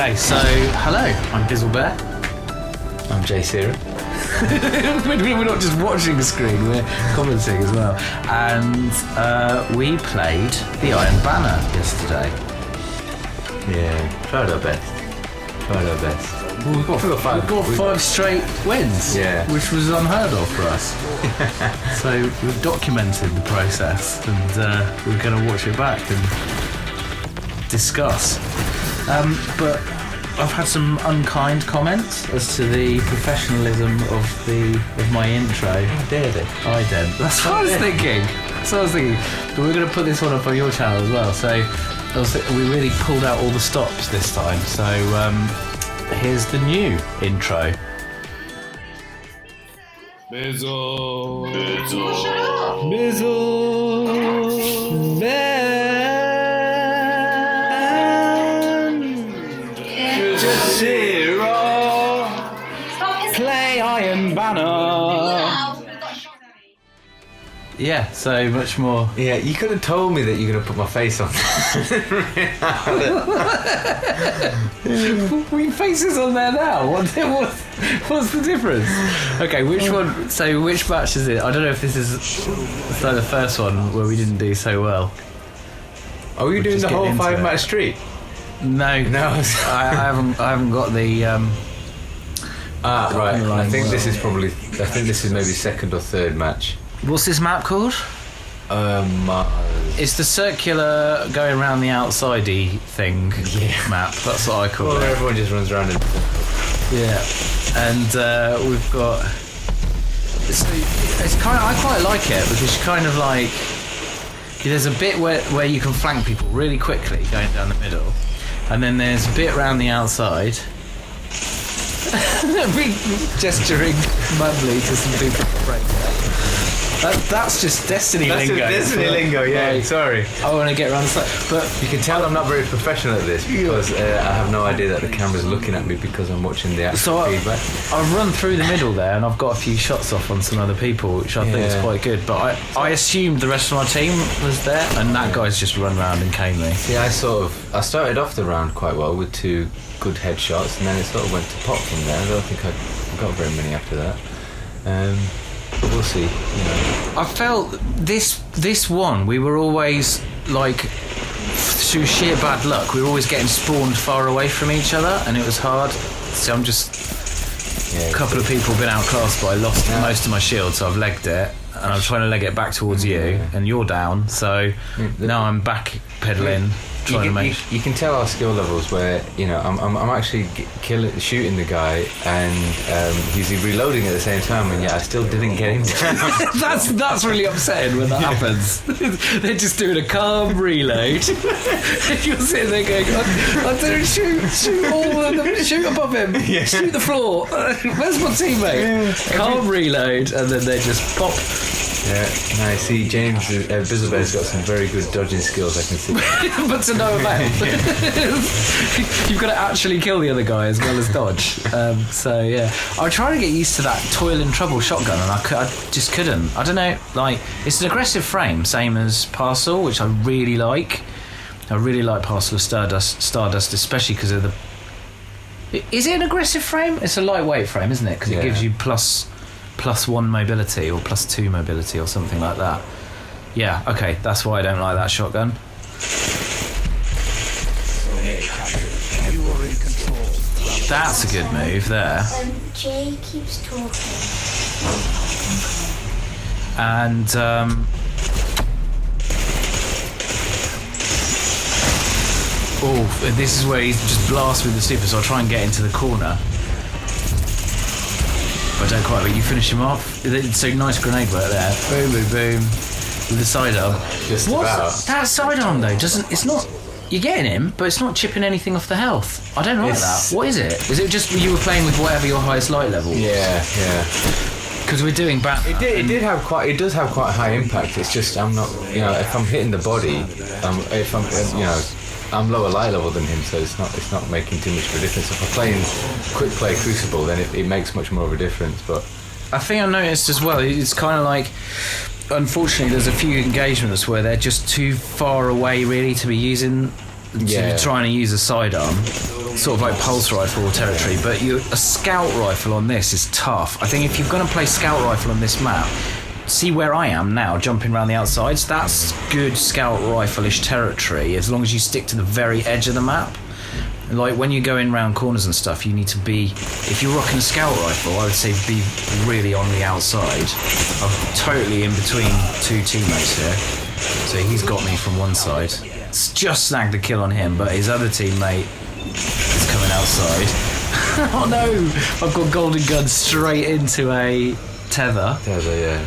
Okay, so hello, I'm Bizzle Bear. I'm Jsira. We're not just watching the screen, we're commenting as well. And we played the Iron Banner yesterday. Yeah, tried our best. Well, we've got five straight wins, which was unheard of for us. So we've documented the process, and we're going to watch it back and discuss. But I've had some unkind comments as to the professionalism of my intro. How dare they? I did. That's what I was thinking. But we're going to put this one up on your channel as well. So we really pulled out all the stops this time. So here's the new intro. Bizzle. Jsira, play Iron Banner. Yeah, so much more. Yeah, you could have told me that you're going to put my face on. We faces on there now. What's the difference? Okay, which one? So which match is it? I don't know if this is the first one where we didn't do so well. Are we doing the whole 5-match streak? No, I haven't got the. Right. I think this is maybe second or third match. What's this map called? It's the circular going around the outsidey thing map. That's what I call it. Everyone just runs around and. Yeah, and we've got. So it's kind of, I quite like it because you kind of like. There's a bit where you can flank people really quickly going down the middle, and then there's a bit around the outside. Gesturing mumbly to some people break. That's just Destiny lingo. That's Destiny lingo, yeah. Like, sorry. I want to get around the side. But you can tell I'm not very professional at this because I have no idea that the camera's looking at me because I'm watching the actual feedback. I've run through the middle there and I've got a few shots off on some other people, which I think is quite good. But I assumed the rest of my team was there, and that guy's just run around and caned me. See, I started off the round quite well with 2 good headshots, and then it sort of went to pot from there. I don't think I got very many after that. But we'll see. I felt this one, we were always like, through sheer bad luck, we were always getting spawned far away from each other, and it was hard. So I'm just a couple of people been outclassed, but I lost most of my shield, so I've legged it, and I'm trying to leg it back towards you, and you're down. So now I'm back pedaling. You can tell our skill levels where I'm actually shooting the guy and he's reloading at the same time, and yet I still didn't get him down. that's really upsetting when that happens. They're just doing a calm reload. You're sitting there going, I didn't shoot all of them, shoot above him, shoot the floor. Where's my teammate? Calm reload, and then they just pop. Yeah, no, I see James Bizzle Bear's got some very good dodging skills, I can see. But to no avail. You've got to actually kill the other guy as well as dodge. So yeah, I'm trying to get used to that toil and trouble shotgun, and I just couldn't. I don't know, like, it's an aggressive frame, same as Parcel, which I really like. I really like Parcel of Stardust, especially because of the... Is it an aggressive frame? It's a lightweight frame, isn't it? Because it gives you plus 1 mobility or plus 2 mobility or something like that. Yeah, okay, that's why I don't like that shotgun. That's a good move there. Jay keeps talking. And this is where he's just blast with the super, so I'll try and get into the corner. But I don't quite, but you finish him off. So nice grenade work there. Boom, boom, boom. With the sidearm. Just about. That sidearm though, it's not, you're getting him, but it's not chipping anything off the health. I don't like that. What is it? Is it just you were playing with whatever your highest light level was? Yeah. Because we're doing Batman. It does have quite a high impact. It's just I'm not, if I'm hitting the body, I'm lower light level than him, so it's not making too much of a difference. If I'm playing quick play Crucible, then it makes much more of a difference. But I think I noticed as well, it's kind of like, unfortunately there's a few engagements where they're just too far away really to be using trying to use a sidearm, sort of like pulse rifle territory. But a scout rifle on this is tough. I think if you're going to play scout rifle on this map, see where I am now, jumping around the outsides. That's good scout rifle-ish territory, as long as you stick to the very edge of the map. Like when you're going round corners and stuff, you need to be. If you're rocking a scout rifle, I would say be really on the outside. I'm totally in between two teammates here. So he's got me from one side. It's just snagged a kill on him, but his other teammate is coming outside. Oh no! I've got golden gun straight into a tether. Yeah.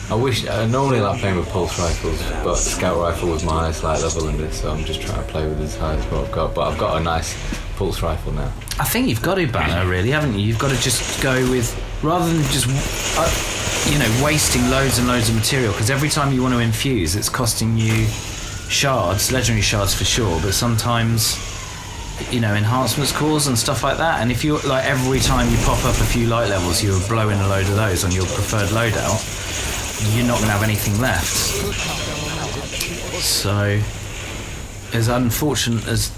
I wish I normally like playing with pulse rifles, but scout rifle was my highest light level in this, so I'm just trying to play with as high as what I've got. But I've got a nice pulse rifle now. I think you've got to banner, really, haven't you? You've got to just go with, rather than just wasting loads and loads of material, because every time you want to infuse, it's costing you shards, legendary shards for sure, but sometimes enhancements cores and stuff like that. And if you like every time you pop up a few light levels, you're blowing a load of those on your preferred loadout, you're not going to have anything left. So, as unfortunate, as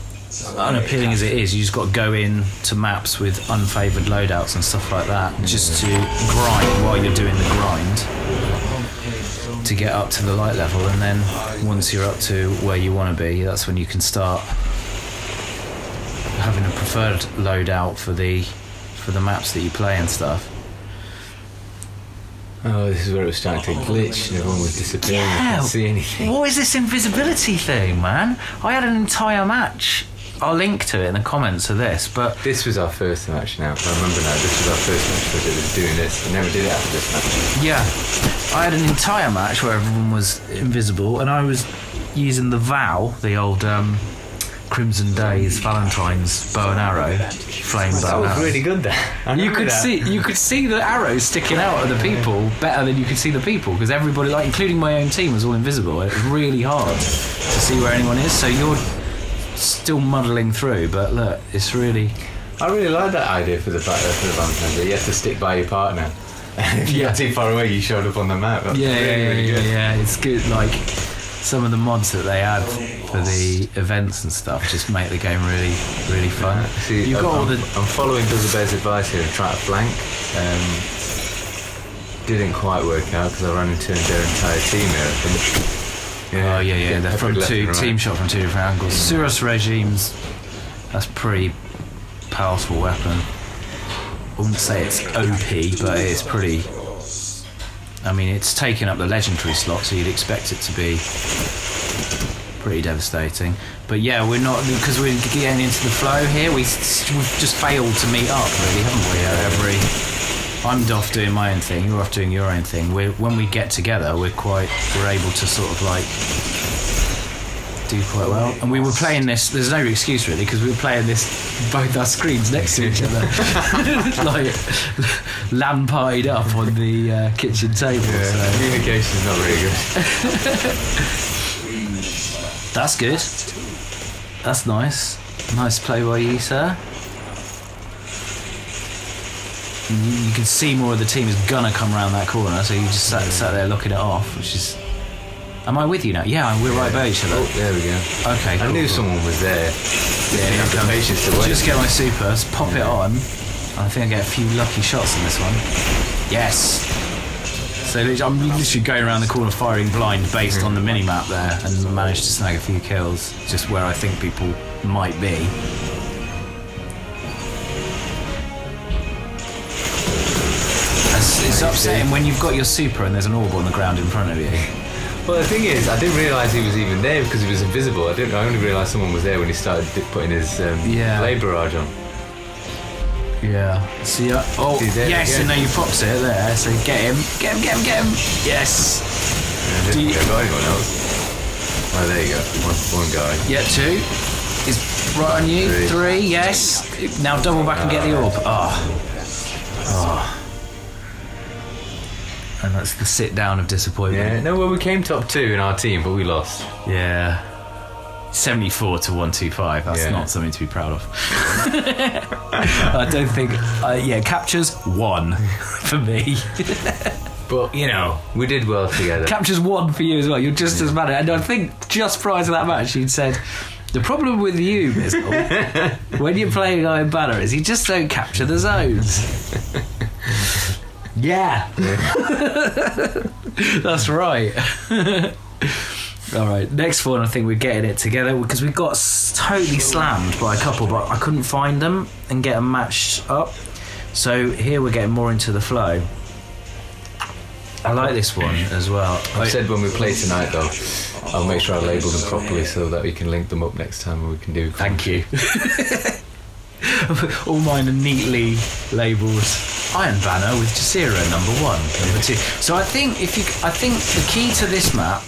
unappealing as it is, you just got to go in to maps with unfavoured loadouts and stuff like that, just to grind while you're doing the grind to get up to the light level. And then once you're up to where you want to be, that's when you can start having a preferred loadout for the maps that you play and stuff. Oh, this is where it was starting to glitch and everyone was disappearing. I couldn't see anything. What is this invisibility thing, man? I had an entire match. I'll link to it in the comments of this, but... This was our first match now. I remember now, this was our first match because it was doing this. We never did it after this match. Yeah. I had an entire match where everyone was invisible, and I was using the Vow, the old Crimson Days Valentine's bow and arrow, flame bow and arrow. That was really good there. You could see the arrows sticking out of the people better than you could see the people, because everybody, like including my own team, was all invisible. It was really hard to see where anyone is. So you're still muddling through, but look, it's really. I really like that idea for the Valentine's Day. You have to stick by your partner. And if you got too far away, you showed up on the map. That's really good. Yeah, it's good. Like some of the mods that they add for the events and stuff just make the game really, really fun. See, I'm following Bizzle's advice here and trying to flank. Didn't quite work out because I ran into their entire team here, I think. Yeah. They're from team shot from two different angles. Suros Regimes, that's pretty powerful weapon. I wouldn't say it's OP, but it's pretty. I mean, it's taking up the legendary slot, so you'd expect it to be pretty devastating. But yeah, we're not, because we're getting into the flow here. We've just failed to meet up, really, haven't we? I'm off doing my own thing, you're off doing your own thing. When we get together, we're able to sort of like do quite well. And we were playing this, there's no excuse really, because we were playing this, both our screens next to each other. Like, LAN partied up on the kitchen table. Yeah, so. Communication's not really good. That's good. That's nice. Nice play by you, sir. You can see more of the team is gonna come around that corner, so you just sat there looking it off, which is... Am I with you now? Yeah, we're right by each other. Oh, there we go. Okay, I knew someone was there. Yeah, have the patience to wait. Just get my supers, pop it on. I think I get a few lucky shots in this one. Yes! So I'm literally going around the corner firing blind based on the mini-map there, and managed to snag a few kills, just where I think people might be. It's upsetting when you've got your super and there's an orb on the ground in front of you. Well, the thing is, I didn't realise he was even there because he was invisible. I only realised someone was there when he started putting his blade barrage on. Yeah. See, yes, and now you pops it there. So get him. Yes. Yeah, didn't got anyone else. Oh, there you go. One guy. Yeah, two. He's right on you. Three. Yes. Now double back and get the orb. Oh. And that's the sit down of disappointment. Yeah, no, well, we came top 2 in our team, but we lost. Yeah. 74 to 125. That's not something to be proud of. I don't think. Captures 1 for me. But, we did well together. Captures 1 for you as well. You're just as mad. And I think just prior to that match, you'd said, The problem with you, Bizzle, when you're playing Iron Banner, is you just don't capture the zones. Yeah. That's right. All right, next one, I think we're getting it together because we got totally slammed by a couple, but I couldn't find them and get them matched up. So here we're getting more into the flow. I like this one as well. I said when we play tonight, though, I'll make sure I label them properly so that we can link them up next time and we can do. Thank you. All mine are neatly labelled Iron Banner with Jsira number 1, number 2. So I think the key to this map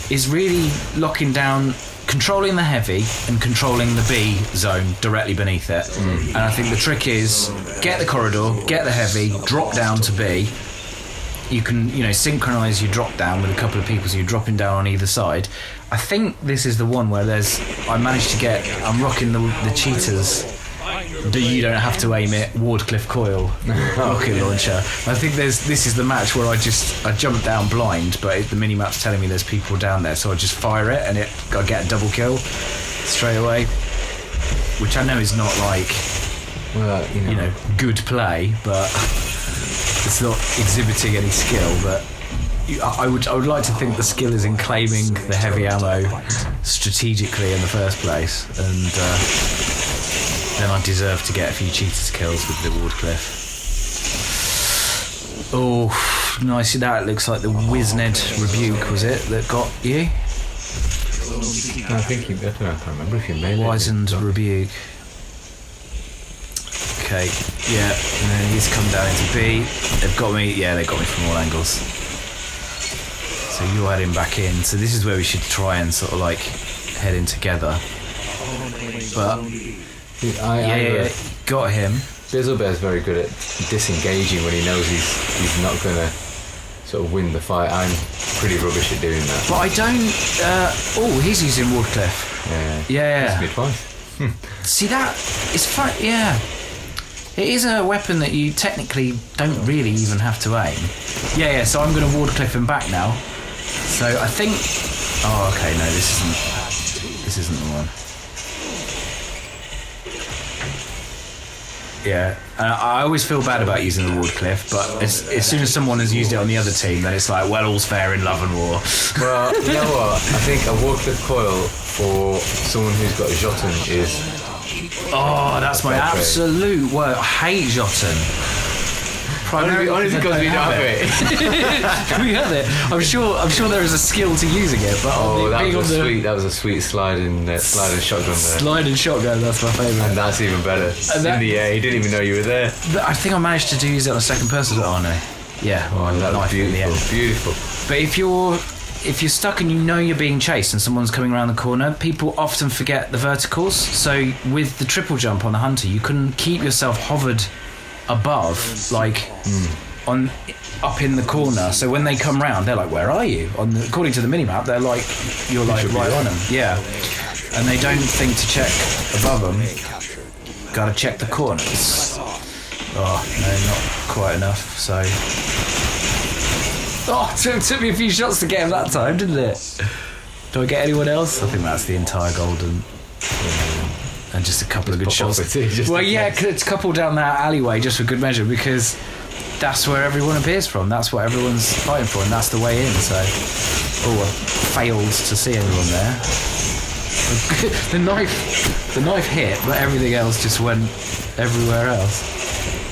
is really locking down, controlling the heavy and controlling the B zone directly beneath it. And I think the trick is get the corridor, get the heavy, drop down to B. You can, synchronise your drop down with a couple of people, so you're dropping down on either side. I think this is the one where I'm rocking the cheaters. You don't have to aim it. Wardcliffe coil rocket launcher. I think this is the match where I jump down blind, but the mini map's telling me there's people down there, so I just fire it and I get a double kill straight away, which I know is not like good play, but it's not exhibiting any skill. But I would like to think the skill is in claiming the heavy ammo strategically in the first place, and then I deserve to get a few cheaters kills with the Wardcliffe. Oh, nice. That looks like the Wizned Rebuke, was it, that got you? I think I can't remember if you made it. Wizened Rebuke. Okay, yeah, and then he's come down into B. They've got me from all angles. So you're heading back in. So this is where we should try and sort of like head in together. But I got him. Bizzle Bear's very good at disengaging when he knows he's not going to sort of win the fight. I'm pretty rubbish at doing that. But I don't... he's using Wardcliffe. Yeah. Missed me twice. See, that is fun. Yeah. It is a weapon that you technically don't really even have to aim. Yeah, so I'm going to Wardcliffe him back now. So I think... Oh, okay, no, this isn't the one. Yeah, I always feel bad about using the Wardcliffe, but as soon as someone has used it on the other team, then it's like, well, all's fair in love and war. Well, you know what? I think a Wardcliffe coil for someone who's got a Jotun is... Oh, that's my absolute word. I hate Jotun. Only because we don't have it. We have it. I'm sure there is a skill to using it, but that was a sweet sliding shotgun there. Sliding shotgun, that's my favourite. And that's even better. In the air, he didn't even know you were there. I think I managed to use it on a second person. Oh no. Yeah. Oh, that was beautiful. Beautiful. But if you're stuck and you know you're being chased and someone's coming around the corner, people often forget the verticals. So with the triple jump on the hunter, you can keep yourself hovered above, like up in the corner. So when they come round, they're like, "Where are you?" According to the minimap, they're like, "You're like right on them." Yeah, and they don't think to check above them. Got to check the corners. Oh no, not quite enough. So, it took me a few shots to get him that time, didn't it? Do I get anyone else? I think that's the entire golden. And just a couple of good shots. Well, yeah, it's a couple down that alleyway just for good measure, because that's where everyone appears from. That's what everyone's fighting for, and that's the way in. So, I failed to see anyone there. The knife hit, but everything else just went everywhere else.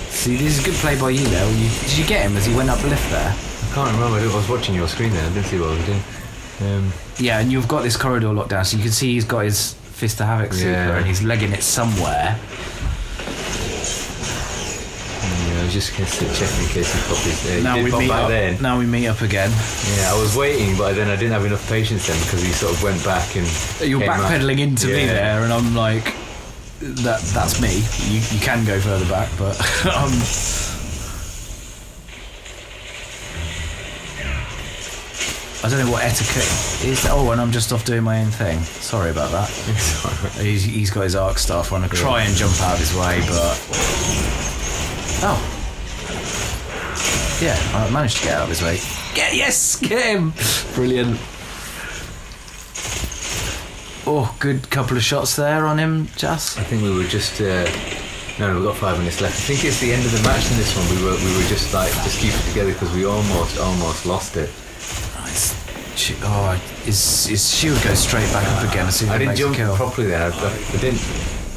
See, this is good play by you there. Did you get him as he went up the lift there? I can't remember. I was watching your screen there. I didn't see what I was doing. Yeah, and you've got this corridor locked down, so you can see he's got his Fist of Havoc super and he's legging it somewhere. Yeah, I was just checking in case he popped his there. Now we meet up again. Yeah, I was waiting, but then I didn't have enough patience then because he sort of went back and... You're backpedaling into me there, and I'm like, that's me. You can go further back, but... I don't know what etiquette is. Oh, and I'm just off doing my own thing. Sorry about that. He's got his arc staff on. I try and jump out of his way, but... Oh. Yeah, I managed to get out of his way. Get him! Brilliant. good couple of shots there on him, Jas. I think we were just. No, we've got 5 minutes left. I think it's the end of the match in this one. We were just keep it together because we almost lost it. She would go straight back up again as soon as I he didn't makes a jump kill. properly there. I didn't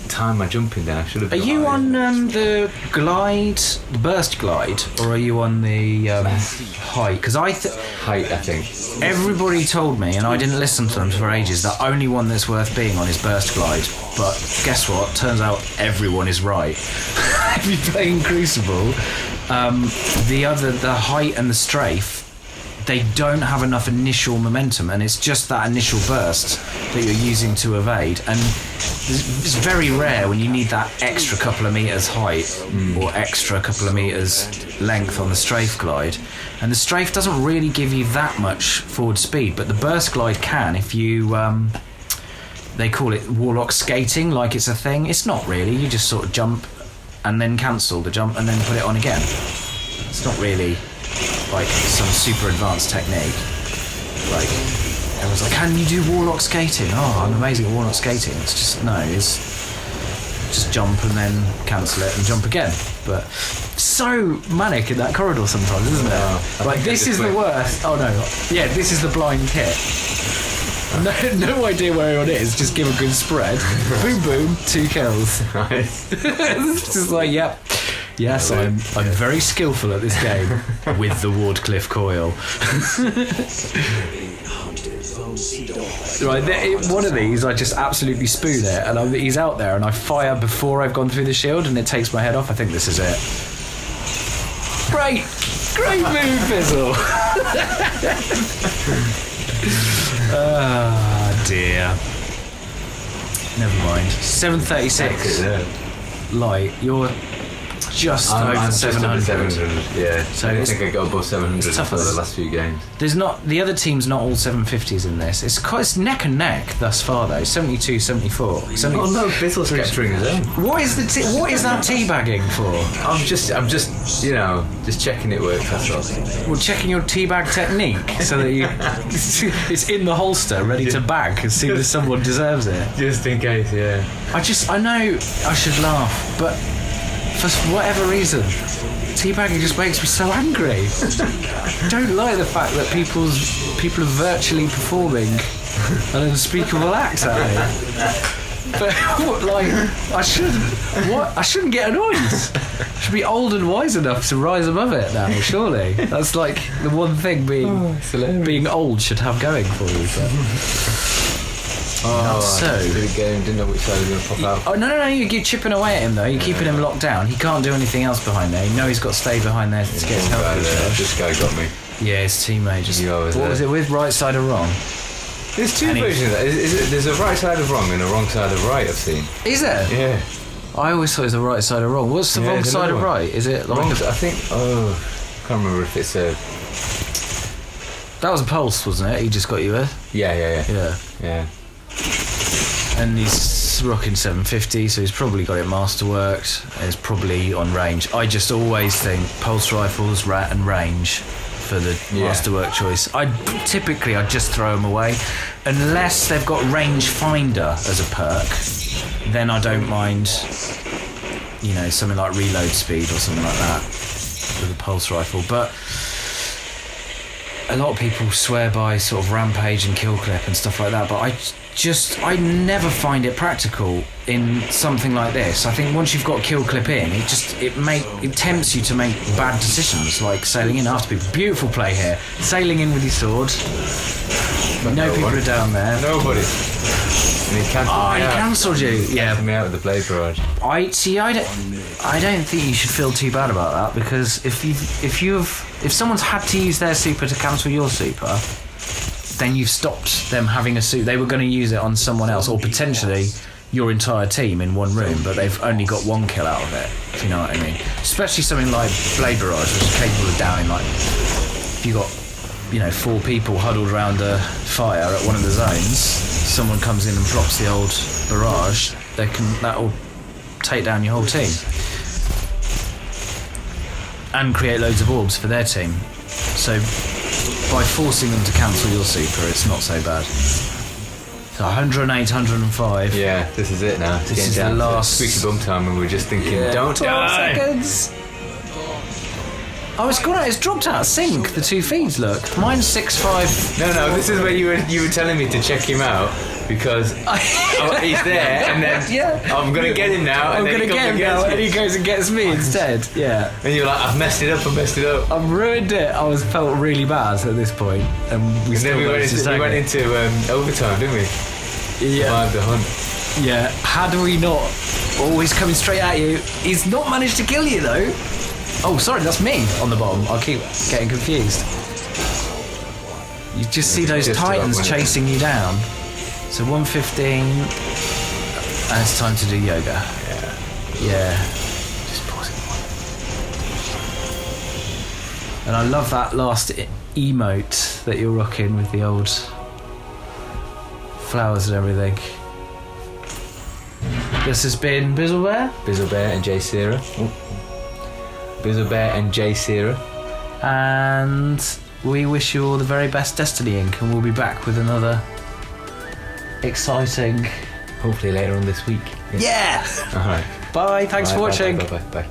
time my jumping then. I should have. Are you on the glide, the burst glide, or are you on the height? Because height, I think. everybody told me, and I didn't listen to them for ages, that only one that's worth being on is burst glide. But guess what? Turns out everyone is right. If you're playing Crucible, the height and the strafe, they don't have enough initial momentum, and it's just that initial burst that you're using to evade. And it's very rare when you need that extra couple of meters height or extra couple of meters length on the strafe glide. And the strafe doesn't really give you that much forward speed, but the burst glide can if you... they call it warlock skating, like it's a thing. It's not really. You just sort of jump and then cancel the jump and then put it on again. It's not really like some super advanced technique. Like everyone's like, can you do warlock skating? Oh, I'm amazing at warlock skating. It's just it's just jump and then cancel it and jump again. But so manic in that corridor sometimes, isn't it? Like this is the worst. Oh no, yeah, this is the blind hit. No idea where anyone is. Just give a good spread. Boom, boom, 2 kills. Nice. It's just like, yep. Yes, I'm very skillful at this game with the Wardcliffe coil. Right, one of these I just absolutely spoon it, and he's out there, and I fire before I've gone through the shield, and it takes my head off. I think this is it. Great move, Bizzle. Ah, dear. Never mind. 736. Light, you're just over I'm 700. Just over 700, yeah. So I don't it's- think I got above 700 tough for as- the last few games. There's not the other team's not all 750s in this. It's neck and neck thus far though. 72, 74. Oh no, Bizzle's capturing his own. What is that teabagging for? I'm just just checking it works. That's all. Well, checking your teabag technique so that it's in the holster, ready to bag as soon as someone deserves it. Just in case, yeah. I know I should laugh, but for whatever reason, teabagging just makes me so angry. I don't like the fact that people are virtually performing an unspeakable act at me. But I shouldn't get annoyed. I should be old and wise enough to rise above it now, surely. That's like the one thing being old should have going for you. Not so. Didn't know which side he was going to pop out. Oh, no, you keep chipping away at him though. You're keeping him locked down. He can't do anything else behind there. You know he's got to stay behind there to get his health recharged. This guy got me. Yeah, his teammate just... You always What was there. it with? Right side or wrong? There's two versions of that. There's a right side of wrong and a wrong side of right, I've seen. Is there? Yeah. I always thought it was the right side or wrong. What's the wrong there's side another of one. right? Is it like... Wrong, I think... Oh, I can't remember if it's a... That was a pulse, wasn't it? He just got you with? Yeah. And he's rocking 750, so he's probably got it masterworked. And it's probably on range. I just always think pulse rifles, rat and range for the masterwork choice. I'd just throw them away. Unless they've got range finder as a perk, then I don't mind, something like reload speed or something like that with a pulse rifle. But a lot of people swear by sort of rampage and kill clip and stuff like that, but I never find it practical in something like this. I think once you've got kill clip in, it tempts you to make bad decisions, like sailing in after people. Beautiful play here, sailing in with your sword. People are down there. Nobody. And he cancelled me He out. cancelled you. Yeah. Cancelled me out with the blade barrage. I don't think you should feel too bad about that, because if someone's had to use their super to cancel your super, then you've stopped them having a suit. They were going to use it on someone else, or potentially your entire team in one room, but they've only got one kill out of it, if you know what I mean. Especially something like Blade Barrage, which is capable of downing, like, if you got 4 people huddled around a fire at one of the zones, someone comes in and drops the old barrage, that'll take down your whole team. And create loads of orbs for their team. So by forcing them to cancel your super, it's not so bad. So 108, 105. Yeah, this is it now. It's This getting is the down to last- squeaky bum time, and we're just thinking, don't 12 die. seconds. Oh, it's gone out. It's dropped out of sync. The two feeds. Look, mine's 6.5. No, this is where you were telling me to check him out because he's there, and then Yeah. I'm gonna get him now. I'm and then gonna he comes get him and gets now, me. and he goes and gets me instead. Yeah. And you're like, I've messed it up. I've ruined it. I felt really bad at this point, and we And still then we managed to went sag it. into overtime, didn't we? Yeah. Survived the hunt. Yeah. Had we not always coming straight at you, he's not managed to kill you though. Oh, sorry, that's me on the bottom. I keep getting confused. You just see those Just titans about when it- chasing you down. So 1:15, and it's time to do yoga. Yeah. Just pause it. And I love that last emote that you're rocking with the old flowers and everything. This has been Bizzle Bear, Bizzle Bear and Jsira. Bizzle Bear and Jsira. and we wish you all the very best Destiny Inc. And we'll be back with another exciting. Hopefully later on this week. Yeah! All right. Bye, thanks for watching. Bye.